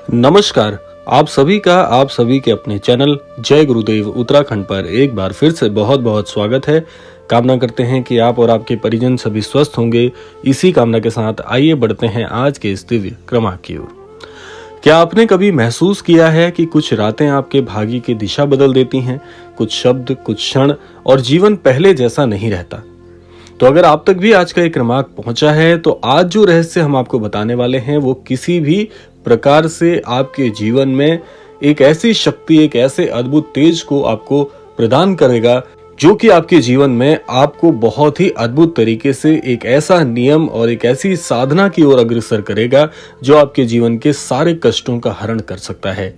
नमस्कार। आप सभी के अपने चैनल जय गुरुदेव उत्तराखंड पर एक बार फिर से बहुत बहुत स्वागत है। कामना करते हैं कि आप और आपके परिजन सभी स्वस्थ होंगे। इसी कामना के साथ आइए बढ़ते हैं आज के इस दिव्य क्रमांक की ओर। क्या आपने कभी महसूस किया है कि कुछ रातें आपके भाग्य की दिशा बदल देती हैं? कुछ शब्द, कुछ क्षण और जीवन पहले जैसा नहीं रहता। तो अगर आप तक भी आज का एक क्रमांक पहुंचा है तो आज जो रहस्य हम आपको बताने वाले हैं वो किसी भी प्रकार से आपके जीवन में एक ऐसी शक्ति, एक ऐसे अद्भुत तेज को आपको प्रदान करेगा जो कि आपके जीवन में आपको बहुत ही अद्भुत तरीके से एक ऐसा नियम और एक ऐसी साधना की ओर अग्रसर करेगा जो आपके जीवन के सारे कष्टों का हरण कर सकता है।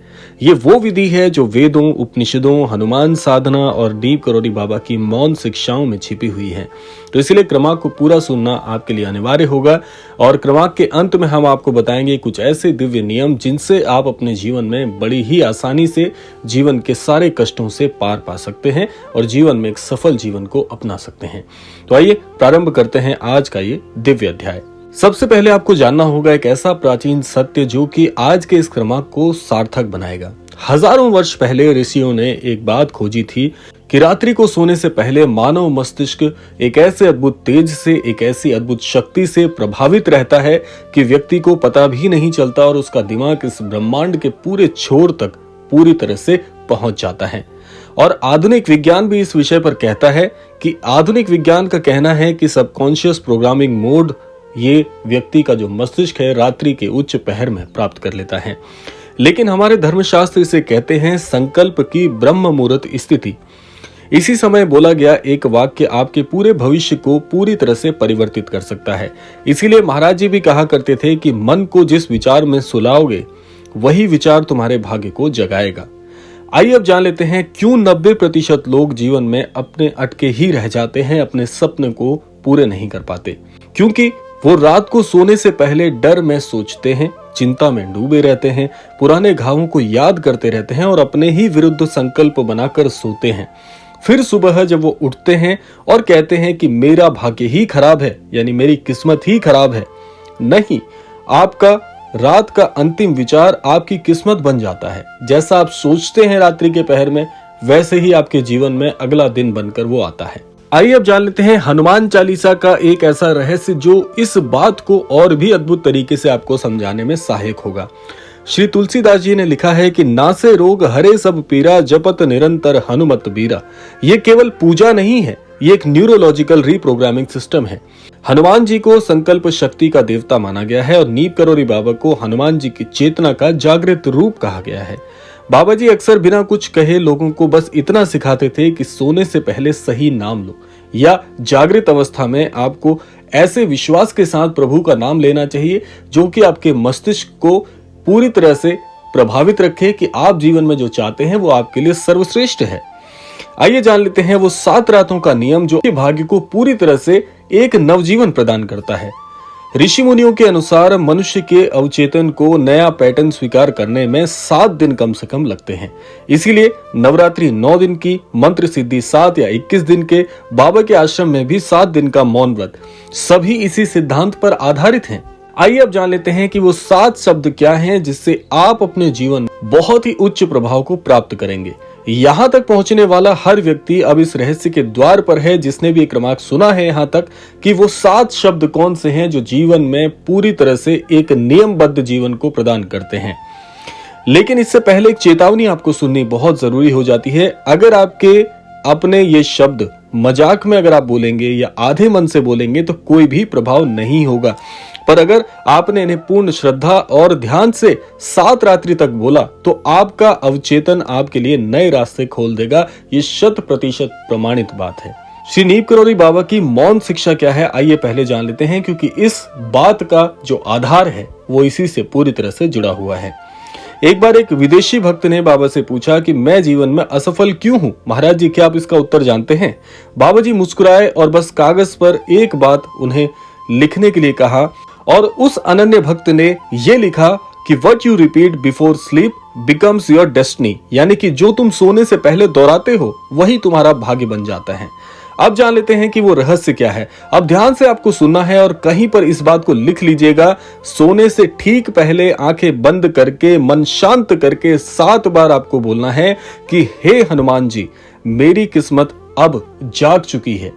ये वो विधि है जो वेदों, उपनिषदों, हनुमान साधना और दीप करोड़ी बाबा की मौन शिक्षाओं में छिपी हुई है। तो इसलिए क्रमांक को पूरा सुनना आपके लिए अनिवार्य होगा और क्रमांक के अंत में हम आपको बताएंगे कुछ ऐसे दिव्य नियम जिनसे आप अपने जीवन में बड़ी ही आसानी से जीवन के सारे कष्टों से पार पा सकते हैं और जीवन में एक सफल जीवन को अपना सकते हैं। तो आइए प्रारंभ करते हैं आज का ये दिव्य अध्याय। सबसे पहले आपको जानना होगा एक ऐसा प्राचीन सत्य जो कि आज के इस क्रमांक को सार्थक बनाएगा। हजारों वर्ष पहले ऋषियों ने एक बात खोजी थी कि रात्रि को सोने से पहले मानव मस्तिष्क एक ऐसे अद्भुत तेज से, एक ऐसी अद्भुत शक्ति से प्रभावित रहता है कि व्यक्ति को पता भी नहीं चलता और उसका दिमाग इस ब्रह्मांड के पूरे छोर तक पूरी तरह से पहुंच जाता है। और आधुनिक विज्ञान भी इस विषय पर कहता है कि आधुनिक विज्ञान का कहना है कि सबकॉन्शियस प्रोग्रामिंग मोड ये व्यक्ति का जो मस्तिष्क है रात्रि के उच्च पहर में प्राप्त कर लेता है। लेकिन हमारे धर्मशास्त्र इसे कहते हैं संकल्प की ब्रह्म मुहूर्त स्थिति। इसी समय बोला गया एक वाक्य आपके पूरे भविष्य को पूरी तरह से परिवर्तित कर सकता है। इसीलिए महाराज जी भी कहा करते थे कि मन को जिस विचार में सुलाओगे वही विचार तुम्हारे भाग्य को जगाएगा। आइए अब जान लेते हैं क्यों 90% लोग जीवन में अपने अटके ही रह जाते हैं, अपने सपने को पूरे नहीं कर पाते। क्योंकि वो रात को सोने से पहले डर में सोचते हैं, चिंता में डूबे रहते हैं, पुराने घावों को याद करते रहते हैं और अपने ही विरुद्ध संकल्प बनाकर सोते हैं। फिर सुबह जब वो उठते हैं और कहते हैं कि मेरा भाग्य ही खराब है, यानी मेरी किस्मत ही खराब है। नहीं, आपका रात का अंतिम विचार आपकी किस्मत बन जाता है। जैसा आप सोचते हैं रात्रि के पहर में, वैसे ही आपके जीवन में अगला दिन बनकर वो आता है। आइए अब जान लेते हैं हनुमान चालीसा का एक ऐसा रहस्य जो इस बात को और भी अद्भुत तरीके से आपको समझाने में सहायक होगा। श्री तुलसीदास जी ने लिखा है कि नासे रोग हरे सब पीरा, जपत निरंतर हनुमत बीरा। ये केवल पूजा नहीं है, ये एक न्यूरोलॉजिकल रीप्रोग्रामिंग सिस्टम है। हनुमान जी को संकल्प शक्ति का देवता माना गया है और नीप करोड़ी बाबा को हनुमान जी की चेतना का जागृत रूप कहा गया है। बाबा जी अक्सर बिना कुछ कहे लोगों को बस इतना सिखाते थे कि सोने से पहले सही नाम लो, या जागृत अवस्था में आपको ऐसे विश्वास के साथ प्रभु का नाम लेना चाहिए जो कि आपके मस्तिष्क को पूरी तरह से प्रभावित रखे कि आप जीवन में जो चाहते हैं वो आपके लिए सर्वश्रेष्ठ है। आइए जान लेते हैं वो 7 रातों का नियम जो भाग्य को पूरी तरह से एक नवजीवन प्रदान करता है। ऋषि मुनियों के अनुसार मनुष्य के अवचेतन को नया पैटर्न स्वीकार करने में 7 दिन कम से कम लगते हैं। इसीलिए नवरात्रि 9 दिन की, मंत्र सिद्धि 7 या 21 दिन के, बाबा के आश्रम में भी 7 दिन का मौन व्रत, सभी इसी सिद्धांत पर आधारित हैं। आइए अब जान लेते हैं कि वो 7 शब्द क्या हैं जिससे आप अपने जीवन बहुत ही उच्च प्रभाव को प्राप्त करेंगे। यहाँ तक पहुंचने वाला हर व्यक्ति अब इस रहस्य के द्वार पर है जिसने भी क्रमांक सुना है यहाँ तक, कि वो 7 शब्द कौन से हैं जो जीवन में पूरी तरह से एक नियमबद्ध जीवन को प्रदान करते हैं। लेकिन इससे पहले एक चेतावनी आपको सुननी बहुत जरूरी हो जाती है। अगर आपके अपने ये शब्द मजाक में अगर आप बोलेंगे या आधे मन से बोलेंगे तो कोई भी प्रभाव नहीं होगा, पर अगर आपने इन्हें पूर्ण श्रद्धा और ध्यान से 7 रात्रि तक बोला तो आपका अवचेतन आपके लिए नए रास्ते खोल देगा। ये 100% प्रमाणित बात है। श्री नीप करोड़ी बाबा की मौन शिक्षा क्या है, आइए पहले जान लेते हैं, क्योंकि इस बात का जो आधार है वो इसी से पूरी तरह से जुड़ा हुआ है। एक बार एक विदेशी भक्त ने बाबा से पूछा कि मैं जीवन में असफल क्यों हूँ, महाराज जी क्या आप इसका उत्तर जानते हैं? बाबा जी मुस्कुराए और बस कागज पर एक बात उन्हें लिखने के लिए कहा और उस अनन्य भक्त ने ये लिखा कि what you repeat before sleep becomes your destiny, यानी कि जो तुम सोने से पहले दोहराते हो वही तुम्हारा भाग्य बन जाता है। अब जान लेते हैं कि वो रहस्य क्या है। अब ध्यान से आपको सुनना है और कहीं पर इस बात को लिख लीजिएगा। सोने से ठीक पहले आंखें बंद करके मन शांत करके 7 बार आपको बोलना है कि हे हनुमान जी, मेरी किस्मत अब जाग चुकी है।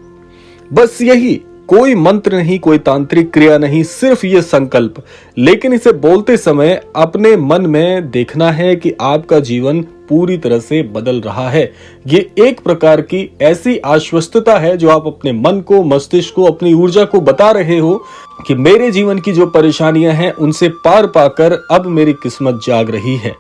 बस यही, कोई मंत्र नहीं, कोई तांत्रिक क्रिया नहीं, सिर्फ ये संकल्प। लेकिन इसे बोलते समय अपने मन में देखना है कि आपका जीवन पूरी तरह से बदल रहा है। ये एक प्रकार की ऐसी आश्वस्तता है जो आप अपने मन को, मस्तिष्क को, अपनी ऊर्जा को बता रहे हो कि मेरे जीवन की जो परेशानियां हैं उनसे पार पाकर अब मेरी किस्मत जाग रही है।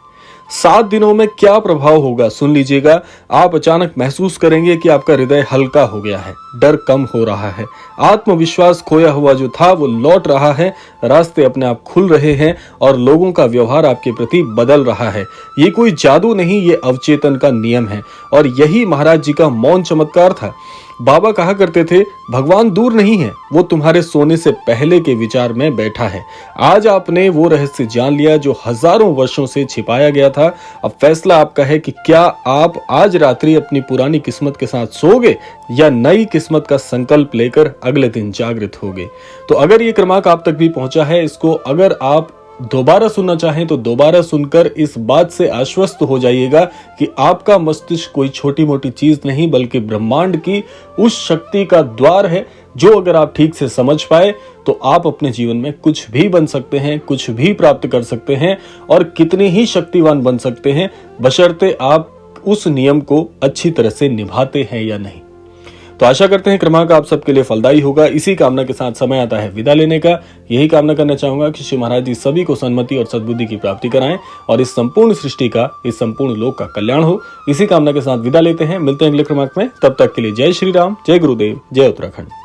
7 दिनों में क्या प्रभाव होगा सुन लीजिएगा। आप अचानक महसूस करेंगे कि आपका हृदय हल्का हो गया है, डर कम हो रहा है, आत्मविश्वास खोया हुआ जो था वो लौट रहा है, रास्ते अपने आप खुल रहे हैं और लोगों का व्यवहार आपके प्रति बदल रहा है। ये कोई जादू नहीं, ये अवचेतन का नियम है और यही महाराज जी का मौन चमत्कार था। बाबा कहा करते थे, भगवान दूर नहीं है, वो तुम्हारे सोने से पहले के विचार में बैठा है। आज आपने वो रहस्य जान लिया जो हजारों वर्षों से छिपाया गया था। अब फैसला आपका है कि क्या आप आज रात्रि अपनी पुरानी किस्मत के साथ सोओगे या नई किस्मत का संकल्प लेकर अगले दिन जागृत होगे। तो अगर ये क्रमांक आप तक भी पहुंचा है, इसको अगर आप दोबारा सुनना चाहें तो दोबारा सुनकर इस बात से आश्वस्त हो जाइएगा कि आपका मस्तिष्क कोई छोटी मोटी चीज नहीं बल्कि ब्रह्मांड की उस शक्ति का द्वार है जो अगर आप ठीक से समझ पाए तो आप अपने जीवन में कुछ भी बन सकते हैं, कुछ भी प्राप्त कर सकते हैं और कितने ही शक्तिवान बन सकते हैं, बशर्ते आप उस नियम को अच्छी तरह से निभाते हैं या नहीं। तो आशा करते हैं क्रमांक आप सबके लिए फलदायी होगा। इसी कामना के साथ समय आता है विदा लेने का। यही कामना करना चाहूंगा कि श्री महाराज जी सभी को सन्मति और सद्बुद्धि की प्राप्ति कराएं और इस संपूर्ण सृष्टि का, इस संपूर्ण लोक का कल्याण हो। इसी कामना के साथ विदा लेते हैं, मिलते हैं अगले क्रमांक में। तब तक के लिए जय श्री राम, जय गुरुदेव, जय उत्तराखंड।